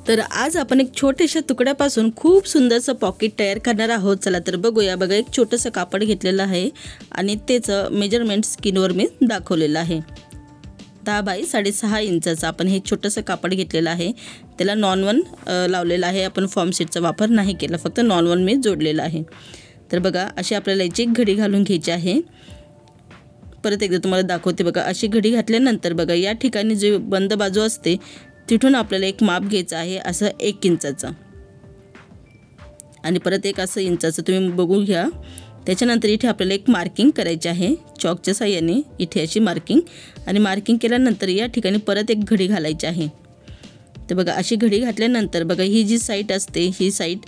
तर आज आपण एक छोट्याशा तुकड्यापासून खूप सुंदरसं पॉकेट तयार करणार आहोत। चला तर बघूया। बघा, एक छोटंसं कापड घेतलेलं आहे आणि त्याचं मेजरमेंट स्क्रीनवर मी दाखवलेलं आहे। 10 बाय 6.5 इंचाचं आपण हे छोटंसं कापड घेतलेलं आहे। त्याला नॉन-वन लावलेलं आहे। आपण फॉर्म शीटचा वापर नाही केला, फक्त नॉन-वन मी जोडलेलं आहे। तर बघा, अशी आपल्याला याची घडी घालून घ्यायची आहे। परत एकदा तुम्हाला दाखवते बघा। अशी घडी घातल्यानंतर बघा, या ठिकाणी जी बंद बाजू असते तिथून आपल्याला एक माप घ्यायचं आहे, असं 1 इंचाचं आणि परत एक असं इंचाचं तुम्ही बघू घ्या। त्याच्यानंतर इथे आपल्याला एक मार्किंग करायची आहे चॉकच्या साहाय्याने, इथे अशी मार्किंग। आणि मार्किंग केल्यानंतर या ठिकाणी परत एक घडी घालायची आहे। तर बघा, अशी घडी घातल्यानंतर बघा, ही जी साईड असते, ही साईड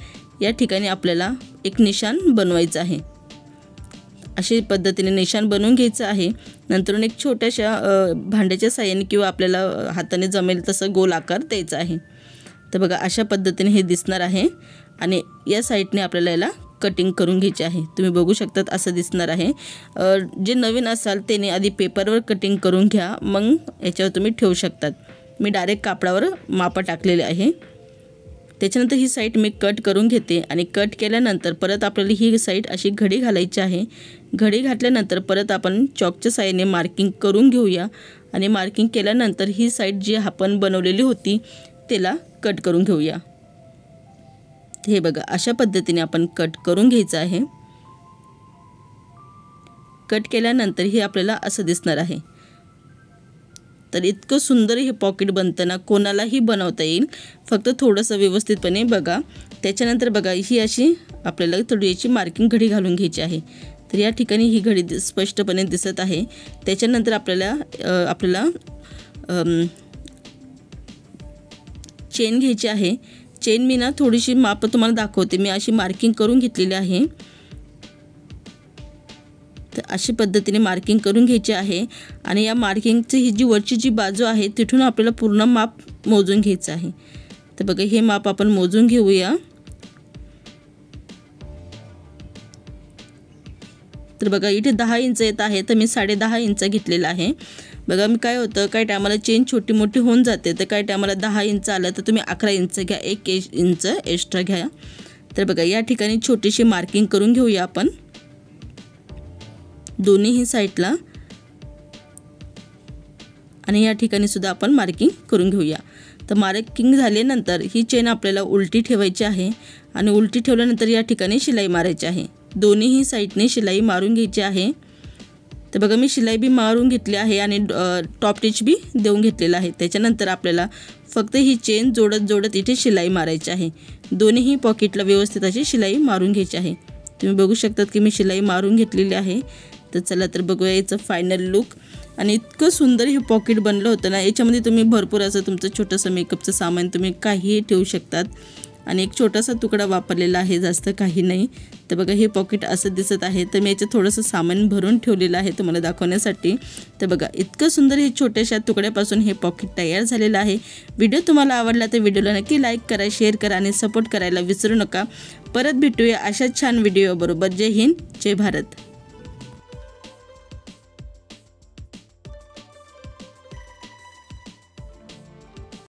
या ठिकाणी आपल्याला एक निशाण बनवायचं आहे। अशी पद्धतीने निशाण बनवून घ्यायचं आहे। नंतर एक छोट्याशा भांड्याच्या साहाय्याने किंवा आपल्याला हाताने जमेल तसं गोल आकार द्यायचा आहे। तर बघा, अशा पद्धतीने हे दिसणार आहे आणि या साईडने आपल्याला याला कटिंग करून घ्यायची आहे। तुम्ही बघू शकतात असं दिसणार आहे। जे नवीन असाल त्याने आधी पेपरवर कटिंग करून घ्या, मग याच्यावर तुम्ही ठेवू शकतात। मी डायरेक्ट कापडावर माप टाकलेले आहे। त्याच्यानंतर ही साईड मी कट करून घेते आणि कट केल्यानंतर परत आपल्याला ही साईड अशी घडी घालायची आहे। घडी घातल्यानंतर परत आपण चॉकच्या साहाय्याने मार्किंग करून घेऊया आणि मार्किंग केल्यानंतर ही साईड जी आपण बनवलेली होती त्याला कट करून घेऊया। हे बघा, अशा पद्धतीने आपण कट करून घ्यायचं आहे। कट केल्यानंतर हे आपल्याला असं दिसणार आहे। तर इतकं सुंदर हे पॉकेट बनतं ना, कोणालाही बनवता येईल, फक्त थोडंसं व्यवस्थितपणे बघा। त्याच्यानंतर बघा, ही अशी आपल्याला थोडी याची मार्किंग घडी घालून घ्यायची आहे। तर या ठिकाणी ही घडी स्पष्टपणे दिसत आहे। त्याच्यानंतर आपल्याला चेन घ्यायची आहे। चेन मी ना थोडीशी माप तुम्हाला दाखवते। मी अशी मार्किंग करून घेतलेली आहे। तर अशी पद्धतीने मार्किंग करून घ्यायची आहे आणि या मार्किंगची ही जी वरची जी बाजू आहे तिथून आपल्याला पूर्ण माप मोजून घ्यायचं आहे। तर बघा, हे माप आपण मोजून घेऊया। तर बघा, इथे 10 इंच येत आहे, तर मी 10.5 इंच घेतलेला आहे। बघा, मी काय होतं, काही टायमाला चेन छोटी मोठी होऊन जाते, तर काही टायमाला 10 इंच आलं तर तुम्ही 11 इंच घ्या, 1 इंच एक्स्ट्रा घ्या। तर बघा, या ठिकाणी छोटीशी मार्किंग करून घेऊया आपण दोन्हीही साईडला आणि या ठिकाणी सुद्धा आपण मार्किंग करून घेऊया। तर मार्किंग झाल्यानंतर ही चेन आपल्याला उलटी ठेवायची आहे आणि उलटी ठेवल्यानंतर या ठिकाणी शिलाई मारायची आहे। दोन्हीही साईडने शिलाई मारून घ्यायची आहे। तर बघा, मी शिलाई बी मारून घेतली आहे आणि टॉप टिच बी देऊन घेतलेला आहे। त्याच्यानंतर आपल्याला फक्त ही चेन जोडत इथे शिलाई मारायची आहे। दोन्हीही पॉकेटला व्यवस्थित अशी शिलाई मारून घ्यायची आहे। तुम्ही बघू शकतात की मी शिलाई मारून घेतलेली आहे। तर चला तर बघूया याचं फायनल लुक। आणि इतकं सुंदर हे पॉकेट बनलं होतं ना, याच्यामध्ये तुम्ही भरपूर असं तुमचं छोटंसं मेकअपचं सामान तुम्ही काहीही ठेवू शकतात आणि एक छोटासा तुकडा वापरलेला आहे, जास्त काही नाही। तर बघा, हे पॉकेट असं दिसत आहे। तर मी याच्यात थोडंसं सामान भरून ठेवलेलं आहे तुम्हाला दाखवण्यासाठी। तर बघा, इतकं सुंदर हे छोट्याशा तुकड्यापासून हे पॉकेट तयार झालेलं आहे। व्हिडिओ तुम्हाला आवडला तर व्हिडिओला नक्की लाईक करा, शेअर करा आणि सपोर्ट करायला विसरू नका। परत भेटूया अशाच छान व्हिडिओबरोबर। जय हिंद, जय भारत।